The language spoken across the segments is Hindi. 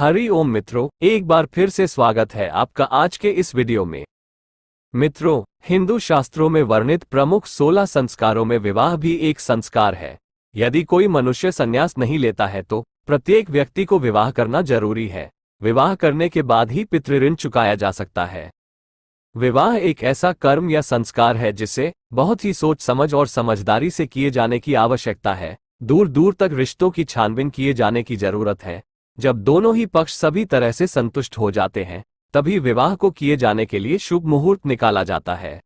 हरि ओम मित्रों, एक बार फिर से स्वागत है आपका आज के इस वीडियो में। मित्रों, हिंदू शास्त्रों में वर्णित प्रमुख 16 संस्कारों में विवाह भी एक संस्कार है। यदि कोई मनुष्य संन्यास नहीं लेता है तो प्रत्येक व्यक्ति को विवाह करना जरूरी है। विवाह करने के बाद ही पितृऋण चुकाया जा सकता है। विवाह एक ऐसा कर्म या संस्कार है जिसे बहुत ही सोच समझ और समझदारी से किए जाने की आवश्यकता है। दूर दूर तक रिश्तों की छानबीन किए जाने की जरूरत है। जब दोनों ही पक्ष सभी तरह से संतुष्ट हो जाते हैं, तभी विवाह को किए जाने के लिए शुभ मुहूर्त निकाला जाता है।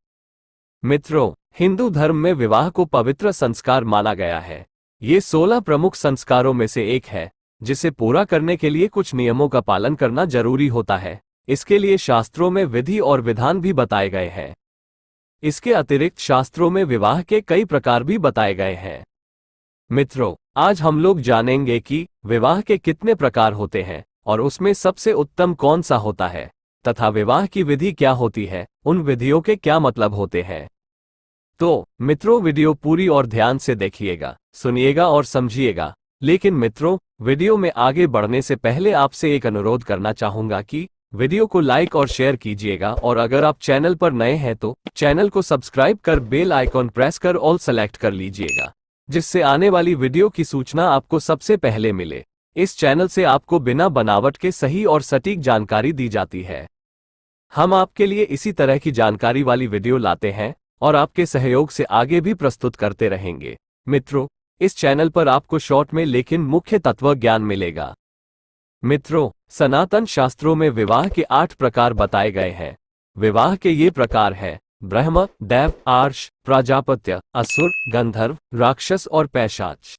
मित्रों, हिंदू धर्म में विवाह को पवित्र संस्कार माना गया है। ये 16 प्रमुख संस्कारों में से एक है, जिसे पूरा करने के लिए कुछ नियमों का पालन करना जरूरी होता है। इसके लिए शास्त्रों में विधि और विधान भी बताए गए हैं। इसके अतिरिक्त शास्त्रों में विवाह के कई प्रकार भी बताए गए हैं। मित्रों, आज हम लोग जानेंगे कि विवाह के कितने प्रकार होते हैं और उसमें सबसे उत्तम कौन सा होता है, तथा विवाह की विधि क्या होती है, उन विधियों के क्या मतलब होते हैं। तो मित्रों, वीडियो पूरी और ध्यान से देखिएगा, सुनिएगा और समझिएगा। लेकिन मित्रों, वीडियो में आगे बढ़ने से पहले आपसे एक अनुरोध करना चाहूंगा कि वीडियो को लाइक और शेयर कीजिएगा, और अगर आप चैनल पर नए हैं तो चैनल को सब्सक्राइब कर बेल आइकॉन प्रेस कर ऑल सेलेक्ट कर लीजिएगा, जिससे आने वाली वीडियो की सूचना आपको सबसे पहले मिले। इस चैनल से आपको बिना बनावट के सही और सटीक जानकारी दी जाती है। हम आपके लिए इसी तरह की जानकारी वाली वीडियो लाते हैं और आपके सहयोग से आगे भी प्रस्तुत करते रहेंगे। मित्रों, इस चैनल पर आपको शॉर्ट में लेकिन मुख्य तत्व ज्ञान मिलेगा। मित्रों, सनातन शास्त्रों में विवाह के 8 प्रकार बताए गए हैं। विवाह के ये प्रकार हैं: ब्रह्म, देव, आर्ष, प्राजापत्य, असुर, गंधर्व, राक्षस और पैशाच।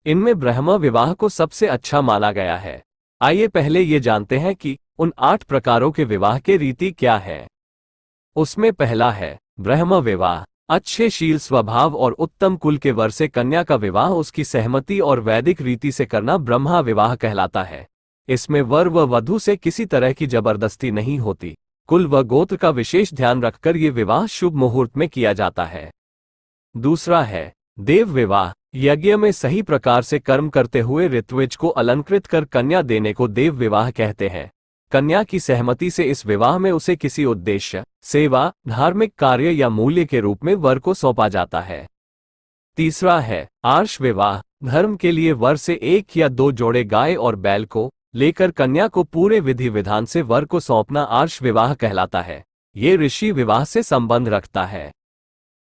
इनमें ब्रह्म विवाह को सबसे अच्छा माना गया है। आइए पहले ये जानते हैं कि उन 8 प्रकारों के विवाह के रीति क्या है। उसमें पहला है ब्रह्म विवाह। अच्छे शील स्वभाव और उत्तम कुल के वर से कन्या का विवाह उसकी सहमति और वैदिक रीति से करना ब्रह्मा विवाह कहलाता है। इसमें वर व वधू से किसी तरह की जबरदस्ती नहीं होती। कुल व गोत्र का विशेष ध्यान रखकर ये विवाह शुभ मुहूर्त में किया जाता है। दूसरा है देव विवाह। यज्ञ में सही प्रकार से कर्म करते हुए ऋत्विज को अलंकृत कर कन्या देने को देव विवाह कहते हैं। कन्या की सहमति से इस विवाह में उसे किसी उद्देश्य, सेवा, धार्मिक कार्य या मूल्य के रूप में वर को सौंपा जाता है। तीसरा है आर्ष विवाह। धर्म के लिए वर से 1 या 2 जोड़े गाय और बैल को लेकर कन्या को पूरे विधि विधान से वर को सौंपना आर्ष विवाह कहलाता है। ये ऋषि विवाह से संबंध रखता है।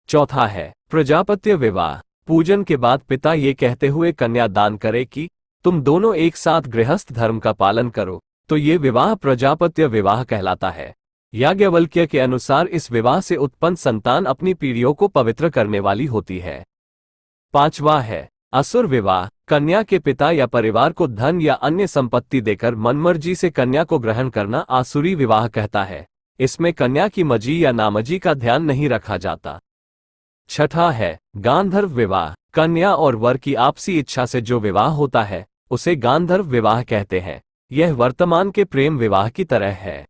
चौथा है प्रजापत्य विवाह। पूजन के बाद पिता ये कहते हुए कन्या दान करे कि तुम दोनों एक साथ गृहस्थ धर्म का पालन करो, तो ये विवाह प्रजापत्य विवाह कहलाता है। याज्ञवल्क्य के अनुसार इस विवाह से उत्पन्न संतान अपनी पीढ़ियों को पवित्र करने वाली होती है। पांचवा है असुर विवाह। कन्या के पिता या परिवार को धन या अन्य संपत्ति देकर मनमर्जी से कन्या को ग्रहण करना आसुरी विवाह कहता है। इसमें कन्या की मजी या नामजी का ध्यान नहीं रखा जाता। छठा है गांधर्व विवाह। कन्या और वर की आपसी इच्छा से जो विवाह होता है उसे गांधर्व विवाह कहते हैं। यह वर्तमान के प्रेम विवाह की तरह है।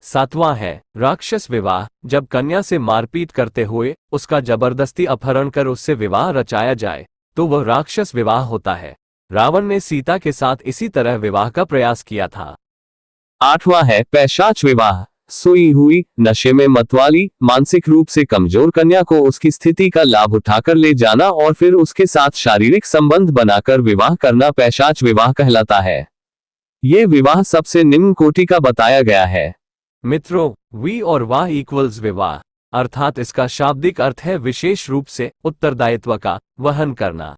सातवां है राक्षस विवाह। जब कन्या से मारपीट करते हुए उसका जबरदस्ती अपहरण कर उससे विवाह रचाया जाए तो वह राक्षस विवाह होता है। रावण ने सीता के साथ इसी तरह विवाह का प्रयास किया था। आठवां है पैशाच विवाह। सोई हुई, नशे में मतवाली, मानसिक रूप से कमजोर कन्या को उसकी स्थिति का लाभ उठाकर ले जाना और फिर उसके साथ शारीरिक संबंध बनाकर विवाह करना पैशाच विवाह कहलाता है। ये विवाह सबसे निम्न कोटि का बताया गया है। मित्रों, वी और वाह इक्वल्स विवाह, अर्थात इसका शाब्दिक अर्थ है विशेष रूप से उत्तरदायित्व का वहन करना।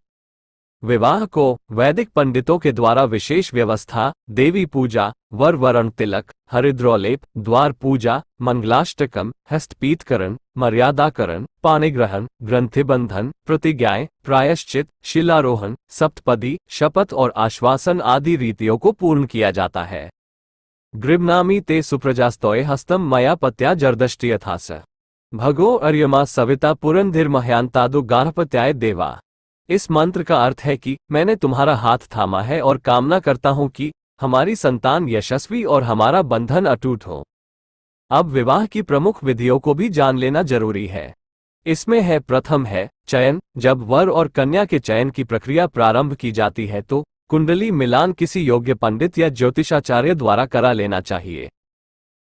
विवाह को वैदिक पंडितों के द्वारा विशेष व्यवस्था, देवी पूजा, वर वरण तिलक, हरिद्रोलेप, द्वार पूजा, मंगलाष्टकम, हस्तपीतकरण, मर्यादाकरण, पाणिग्रहण, ग्रंथिबंधन, प्रतिज्ञाएं, प्रायश्चित, शिलारोहण, सप्तपदी, शपथ और आश्वासन आदि रीतियों को पूर्ण किया जाता है। गृह्णामि ते सुप्रजास्तोय हस्तम मया पत्या जर्दष्टियथास भगो अर्यमा सविता पुरंधिर्मह्यांतादु गार्हपत्याय देवा। इस मंत्र का अर्थ है कि मैंने तुम्हारा हाथ थामा है और कामना करता हूं कि हमारी संतान यशस्वी और हमारा बंधन अटूट हो। अब विवाह की प्रमुख विधियों को भी जान लेना जरूरी है। इसमें है प्रथम है चयन। जब वर और कन्या के चयन की प्रक्रिया प्रारंभ की जाती है तो कुंडली मिलान किसी योग्य पंडित या ज्योतिषाचार्य द्वारा करा लेना चाहिए।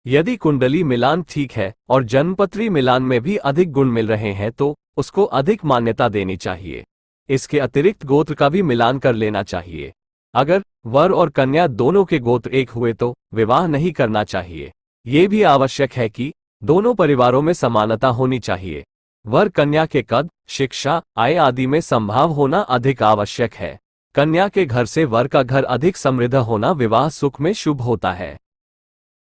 यदि कुंडली मिलान ठीक है और जन्मपत्री मिलान में भी अधिक गुण मिल रहे हैं तो उसको अधिक मान्यता देनी चाहिए। इसके अतिरिक्त गोत्र का भी मिलान कर लेना चाहिए। अगर वर और कन्या दोनों के गोत्र एक हुए तो विवाह नहीं करना चाहिए। ये भी आवश्यक है कि दोनों परिवारों में समानता होनी चाहिए। वर कन्या के कद, शिक्षा, आय आदि में संभाव होना अधिक आवश्यक है। कन्या के घर से वर का घर अधिक समृद्ध होना विवाह सुख में शुभ होता है।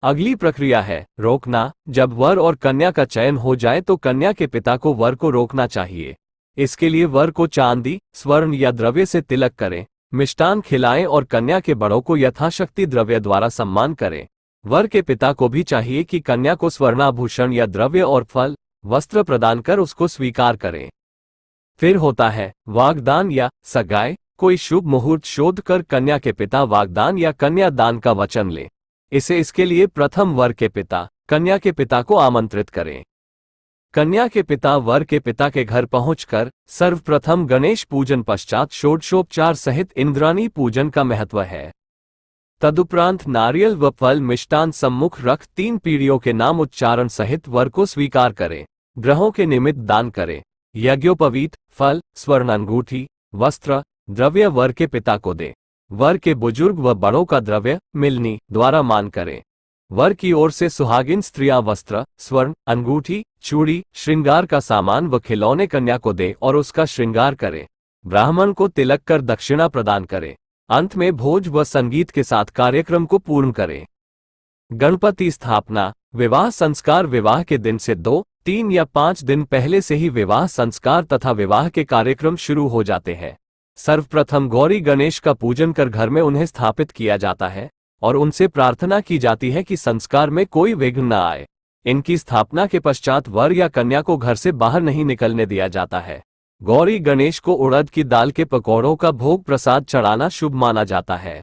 अगली प्रक्रिया है रोकना। जब वर और कन्या का चयन हो जाए तो कन्या के पिता को वर को रोकना चाहिए। इसके लिए वर को चांदी, स्वर्ण या द्रव्य से तिलक करें, मिष्टान खिलाएं और कन्या के बड़ों को यथाशक्ति द्रव्य द्वारा सम्मान करें। वर के पिता को भी चाहिए कि कन्या को स्वर्णाभूषण या द्रव्य और फल, वस्त्र प्रदान कर उसको स्वीकार करें। फिर होता है वागदान या सगाई। कोई शुभ मुहूर्त शोध कर कन्या के पिता वागदान या कन्यादान का वचन ले। इसके लिए प्रथम वर के पिता कन्या के पिता को आमंत्रित करें। कन्या के पिता वर के पिता के घर पहुंचकर सर्वप्रथम गणेश पूजन पश्चात षोडशोपचार सहित इंद्राणी पूजन का महत्व है। तदुपरांत नारियल व फल मिष्टान सम्मुख रख 3 पीढ़ियों के नाम उच्चारण सहित वर को स्वीकार करें। ग्रहों के निमित्त दान करें। यज्ञोपवीत, फल, स्वर्ण अंगूठी, वस्त्र, द्रव्य वर के पिता को दे। वर के बुजुर्ग व बड़ों का द्रव्य मिलनी द्वारा मान करें। वर की ओर से सुहागिन स्त्रियां वस्त्र, स्वर्ण, अंगूठी, चूड़ी, श्रृंगार का सामान व खिलौने कन्या को दे और उसका श्रृंगार करें। ब्राह्मण को तिलक कर दक्षिणा प्रदान करें। अंत में भोज व संगीत के साथ कार्यक्रम को पूर्ण करें। गणपति स्थापना। विवाह संस्कार। विवाह के दिन से 2, 3 या 5 दिन पहले से ही विवाह संस्कार तथा विवाह के कार्यक्रम शुरू हो जाते हैं। सर्वप्रथम गौरी गणेश का पूजन कर घर में उन्हें स्थापित किया जाता है और उनसे प्रार्थना की जाती है कि संस्कार में कोई विघ्न न आए। इनकी स्थापना के पश्चात वर या कन्या को घर से बाहर नहीं निकलने दिया जाता है। गौरी गणेश को उड़द की दाल के पकौड़ों का भोग प्रसाद चढ़ाना शुभ माना जाता है।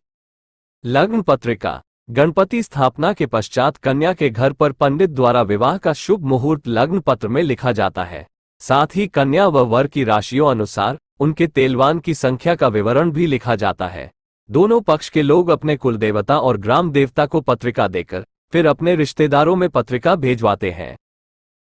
लग्न पत्रिका। गणपति स्थापना के पश्चात कन्या के घर पर पंडित द्वारा विवाह का शुभ मुहूर्त लग्न पत्र में लिखा जाता है। साथ ही कन्या व वर की राशियों अनुसार उनके तेलवान की संख्या का विवरण भी लिखा जाता है। दोनों पक्ष के लोग अपने कुलदेवता और ग्राम देवता को पत्रिका देकर फिर अपने रिश्तेदारों में पत्रिका भेजवाते हैं।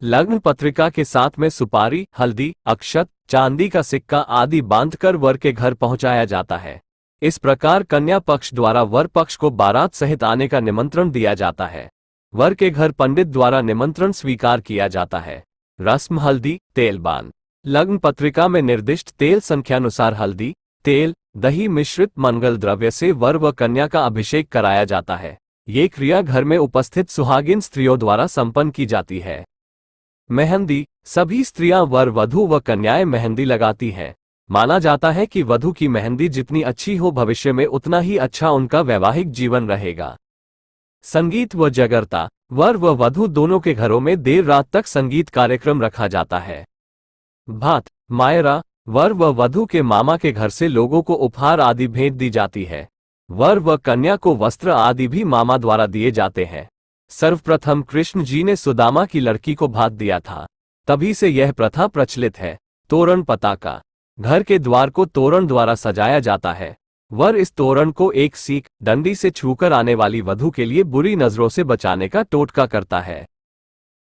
लग्न पत्रिका के साथ में सुपारी, हल्दी, अक्षत, चांदी का सिक्का आदि बांधकर वर के घर पहुंचाया जाता है। इस प्रकार कन्या पक्ष द्वारा वर पक्ष को बारात सहित आने का निमंत्रण दिया जाता है। वर के घर पंडित द्वारा निमंत्रण स्वीकार किया जाता है। रस्म हल्दी, तेलबान। लग्न पत्रिका में निर्दिष्ट तेल संख्यानुसार हल्दी, तेल, दही मिश्रित मंगल द्रव्य से वर व कन्या का अभिषेक कराया जाता है। ये क्रिया घर में उपस्थित सुहागिन स्त्रियों द्वारा संपन्न की जाती है। मेहंदी। सभी स्त्रियां वर, वधू व कन्याएं मेहंदी लगाती हैं। माना जाता है कि वधू की मेहंदी जितनी अच्छी हो भविष्य में उतना ही अच्छा उनका वैवाहिक जीवन रहेगा। संगीत व जागरता। वर व वधू दोनों के घरों में देर रात तक संगीत कार्यक्रम रखा जाता है। भात मायरा। वर व वधू के मामा के घर से लोगों को उपहार आदि भेंट दी जाती है। वर व कन्या को वस्त्र आदि भी मामा द्वारा दिए जाते हैं। सर्वप्रथम कृष्ण जी ने सुदामा की लड़की को भात दिया था, तभी से यह प्रथा प्रचलित है। तोरण पताका। घर के द्वार को तोरण द्वारा सजाया जाता है। वर इस तोरण को एक सीख, डंडी से छूकर आने वाली वधू के लिए बुरी नजरों से बचाने का टोटका करता है।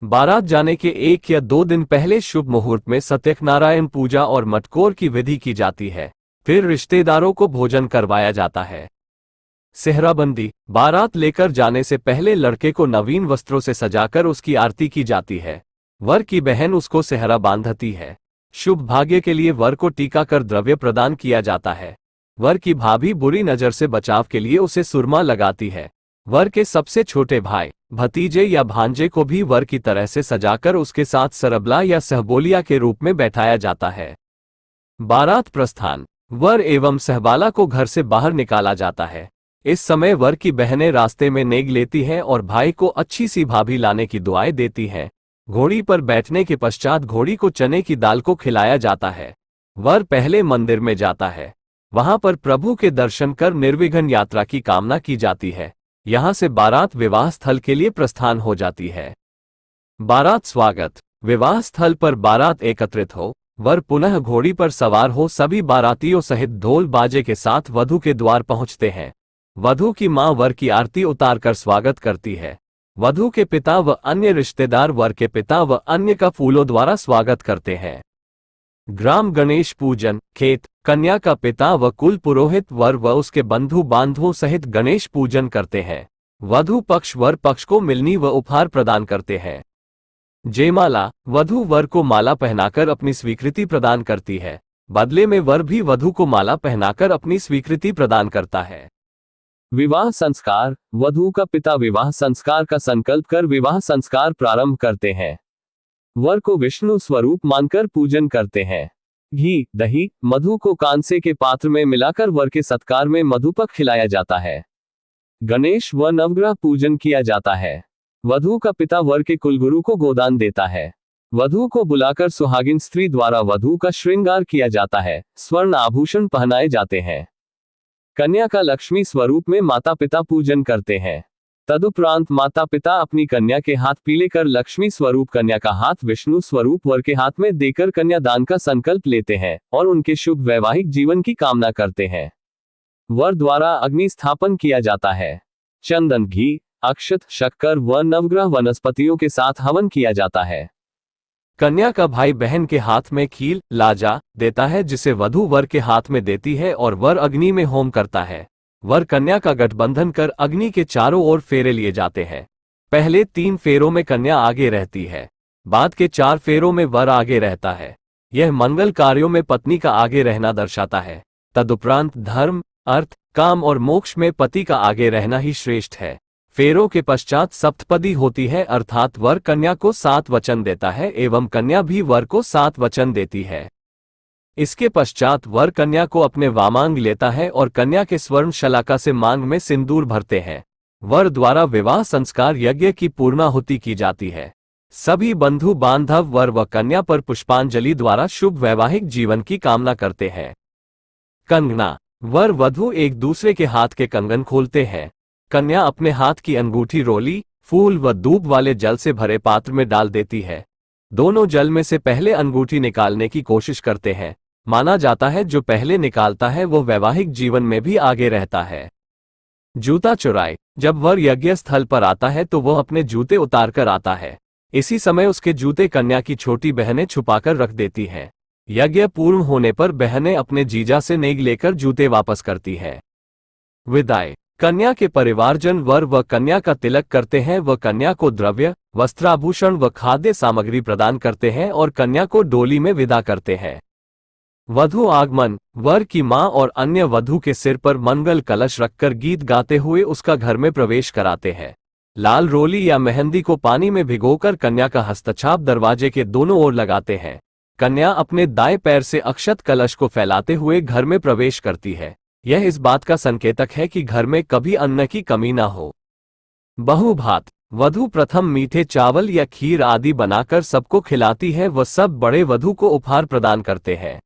बारात जाने के 1 या 2 दिन पहले शुभ मुहूर्त में सत्यनारायण पूजा और मटकोर की विधि की जाती है। फिर रिश्तेदारों को भोजन करवाया जाता है। सेहराबंदी। बारात लेकर जाने से पहले लड़के को नवीन वस्त्रों से सजाकर उसकी आरती की जाती है। वर की बहन उसको सेहरा बांधती है। शुभ भाग्य के लिए वर को टीका कर द्रव्य प्रदान किया जाता है। वर की भाभी बुरी नजर से बचाव के लिए उसे सुरमा लगाती है। वर के सबसे छोटे भाई, भतीजे या भांजे को भी वर की तरह से सजाकर उसके साथ सरबला या सहबोलिया के रूप में बैठाया जाता है। बारात प्रस्थान। वर एवं सहबाला को घर से बाहर निकाला जाता है। इस समय वर की बहनें रास्ते में नेग लेती हैं और भाई को अच्छी सी भाभी लाने की दुआएं देती हैं। घोड़ी पर बैठने के पश्चात घोड़ी को चने की दाल को खिलाया जाता है। वर पहले मंदिर में जाता है। वहां पर प्रभु के दर्शन कर निर्विघ्न यात्रा की कामना की जाती है। यहां से बारात विवाह स्थल के लिए प्रस्थान हो जाती है। बारात स्वागत। विवाह स्थल पर बारात एकत्रित हो वर पुनः घोड़ी पर सवार हो सभी बारातियों सहित ढोल बाजे के साथ वधु के द्वार पहुंचते हैं। वधु की मां वर की आरती उतारकर स्वागत करती है। वधु के पिता व अन्य रिश्तेदार वर के पिता व अन्य का फूलों द्वारा स्वागत करते हैं। ग्राम गणेश पूजन। खेत, कन्या का पिता व कुल पुरोहित वर व उसके बंधु बांधवों सहित गणेश पूजन करते हैं। वधु पक्ष वर पक्ष को मिलनी व उपहार प्रदान करते हैं। जयमाला। वधु वर को माला पहनाकर अपनी स्वीकृति प्रदान करती है। बदले में वर भी वधु को माला पहनाकर अपनी स्वीकृति प्रदान करता है। विवाह संस्कार। वधु का पिता विवाह संस्कार का संकल्प कर विवाह संस्कार प्रारंभ करते हैं। वर को विष्णु स्वरूप मानकर पूजन करते हैं। घी, दही, मधु को कांसे के पात्र में मिलाकर वर के सत्कार में मधुपक खिलाया जाता है। गणेश व नवग्रह पूजन किया जाता है। वधु का पिता वर के कुलगुरु को गोदान देता है। वधु को बुलाकर सुहागिन स्त्री द्वारा वधु का श्रृंगार किया जाता है। स्वर्ण आभूषण पहनाए जाते हैं। कन्या का लक्ष्मी स्वरूप में माता पिता पूजन करते हैं। तदुपरांत माता पिता अपनी कन्या के हाथ पीले कर लक्ष्मी स्वरूप कन्या का हाथ विष्णु स्वरूप वर के हाथ में देकर कन्यादान का संकल्प लेते हैं और उनके शुभ वैवाहिक जीवन की कामना करते हैं। वर द्वारा अग्नि स्थापन किया जाता है। चंदन, घी, अक्षत, शक्कर व नवग्रह वनस्पतियों के साथ हवन किया जाता है। कन्या का भाई बहन के हाथ में खील, लाजा देता है जिसे वधु वर के हाथ में देती है और वर अग्नि में होम करता है। वर कन्या का गठबंधन कर अग्नि के चारों ओर फेरे लिए जाते हैं। पहले 3 फेरों में कन्या आगे रहती है, बाद के 4 फेरों में वर आगे रहता है। यह मंगल कार्यों में पत्नी का आगे रहना दर्शाता है। तदुपरांत धर्म, अर्थ, काम और मोक्ष में पति का आगे रहना ही श्रेष्ठ है। फेरों के पश्चात सप्तपदी होती है, अर्थात वर कन्या को 7 वचन देता है एवं कन्या भी वर को 7 वचन देती है। इसके पश्चात वर कन्या को अपने वामांग लेता है और कन्या के स्वर्ण शलाका से मांग में सिंदूर भरते हैं। वर द्वारा विवाह संस्कार यज्ञ की पूर्णाहुति की जाती है। सभी बंधु बांधव वर व कन्या पर पुष्पांजलि द्वारा शुभ वैवाहिक जीवन की कामना करते हैं। कंगना। वर वधु एक दूसरे के हाथ के कंगन खोलते हैं। कन्या अपने हाथ की अंगूठी रोली, फूल व दूब वाले जल से भरे पात्र में डाल देती है। दोनों जल में से पहले अंगूठी निकालने की कोशिश करते हैं। माना जाता है जो पहले निकालता है वो वैवाहिक जीवन में भी आगे रहता है। जूता चुराए। जब वर यज्ञ स्थल पर आता है तो वह अपने जूते उतार कर आता है। इसी समय उसके जूते कन्या की छोटी बहनें छुपाकर रख देती हैं। यज्ञ पूर्ण होने पर बहनें अपने जीजा से नेग लेकर जूते वापस करती है। विदाई। कन्या के परिवारजन वर व कन्या का तिलक करते हैं व कन्या को द्रव्य, वस्त्राभूषण व खाद्य सामग्री प्रदान करते हैं और कन्या को डोली में विदा करते हैं। वधु आगमन। वर की मां और अन्य वधु के सिर पर मंगल कलश रखकर गीत गाते हुए उसका घर में प्रवेश कराते हैं। लाल रोली या मेहंदी को पानी में भिगोकर कन्या का हस्तछाप दरवाजे के दोनों ओर लगाते हैं। कन्या अपने दाएं पैर से अक्षत कलश को फैलाते हुए घर में प्रवेश करती है। यह इस बात का संकेतक है कि घर में कभी अन्न की कमी ना हो। बहुभात। वधु प्रथम मीठे चावल या खीर आदि बनाकर सबको खिलाती है व सब बड़े वधु को उपहार प्रदान करते हैं।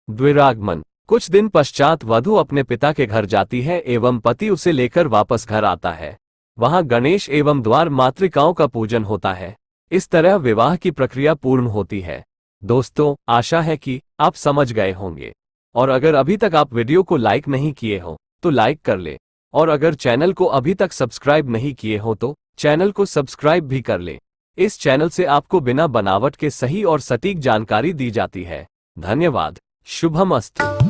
द्विरागमन। कुछ दिन पश्चात वधु अपने पिता के घर जाती है एवं पति उसे लेकर वापस घर आता है। वहां गणेश एवं द्वार मातृकाओं का पूजन होता है। इस तरह विवाह की प्रक्रिया पूर्ण होती है। दोस्तों, आशा है कि आप समझ गए होंगे और अगर अभी तक आप वीडियो को लाइक नहीं किए हो तो लाइक कर ले और अगर चैनल को अभी तक सब्सक्राइब नहीं किए हो तो चैनल को सब्सक्राइब भी कर ले। इस चैनल से आपको बिना बनावट के सही और सटीक जानकारी दी जाती है। धन्यवाद। शुभमस्तु।